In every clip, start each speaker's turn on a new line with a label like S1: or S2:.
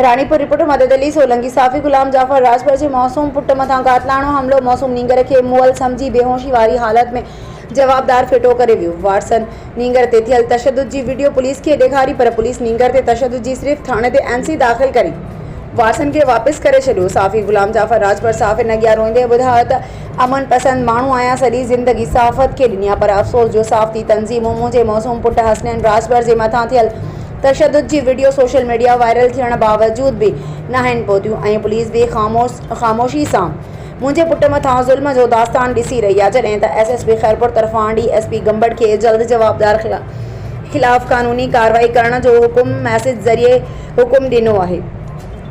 S1: Ranipur reporter मदद अली सोलंकी साफ़ी गुलाम जाफर राजभर जे मौसूम पुट मथां कातलाणो हमलो मौसूम नींगर के मुअल समझी बेहोशी वारी हालत में जवाबदार फिटो करे वियो। वाटसन नींगर ते थियल तशद्दुद जी वीडियो पुलिस के ॾेखारी पर पुलिस नींगर ते तशद्दुद जी सिर्फ थाणे ते एनसी दाख़िल करी वाटसन के वापस करे छॾियो। साफ़ी गुलाम जाफर राजभर साफ़े नगिया रोईंदे ॿुधायो त अमन पसंद माण्हू आहियां, सॼी ज़िंदगी साफ़त खे ॾिनी पर अफ़सोस जो साफ़ थी तंज़ीमूं मुंहिंजे मौसूम पुट हसनैन राजभर जे मथां थियल तशद्दुद जी वीडियो सोशल मीडिया वायरल थियण बावजूद भी नाहिन पहुतियूं ऐं पुलिस भी ख़ामोशी सां मुंहिंजे पुट मथां ज़ुल्म जो दास्तान ॾिसी रही आहे। जॾहिं त एसएसपी खैरपुर तरफ़ां डीएसपी गंबड़ खे जल्द जवाबदार खिलाफ़ कानूनी कार्रवाई करण जो हुकुम मैसेज ज़रिए हुकुम ॾिनो आहे,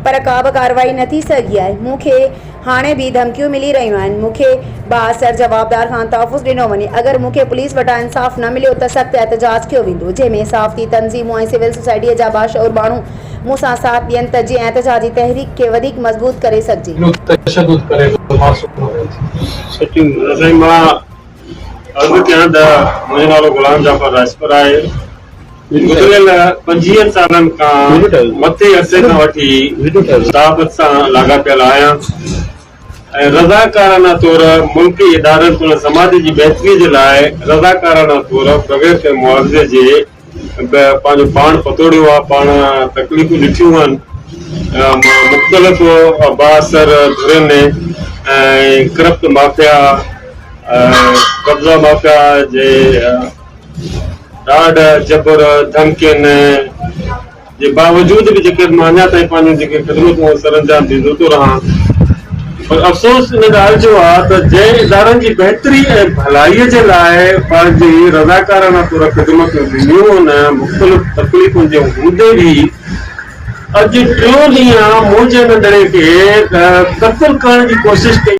S1: पर का बि कार्रवाई न थी सघी आहे। मूंखे हाणे भी धमकियूं मिली रहियूं आहिनि। मूंखे बाअसर जवाबदार खां तहफ़ुज़ ॾिनो वञे। अगर मूंखे पुलिस वटां इंसाफ़ न मिलियो त सख़्त एहतजाज कयो वेंदो, जंहिंमें साफ़ थी तंज़ीमूं ऐं सिविल सोसाइटीअ जा बाशऊर माण्हू मूंसां साथ ॾियनि त जीअं एहतजाजी तहरीक खे वधीक मज़बूत करे सघिजे।
S2: मुंहिंजो नालो गुलाम जाफर राजभर आहे। गुज़िरियल 25 सालनि खां मथे अरसे खां वठी साफ़त सां लाॻापियल आहियां ऐं रज़ाकाराना तौर मुल्की इदारनि समाज जी बहितरी जे लाइ रज़ाकाराना तौर बग़ैर के मुआवज़े जे पंहिंजो पाण पतोड़ियो आहे, पाण तकलीफ़ूं ॾिठियूं आहिनि। मुख़्तलिफ़ बाअसर धुरियुनि ऐं करप्ट माफ़िया कब्ज़ा माफ़िया जे ॾाढ जबर धमकियुनि जे बावजूद भी जेके मां अञा ताईं पंहिंजूं जेके ख़िदमतूं सरअंजाम ॾींदो थो रहां, पर अफ़सोस इन ॻाल्हि जो आहे त जंहिं इदारनि जी बहितरी ऐं भलाईअ जे लाइ पंहिंजी रज़ाकाराना तौर ख़िदमतूं ॾिनियूं आहिनि, मुख़्तलिफ़ तकलीफ़ुनि जे हूंदे बि अॼु टियों ॾींहुं मुंहिंजे नंढड़े खे क़त्ल करण जी कोशिशि कई।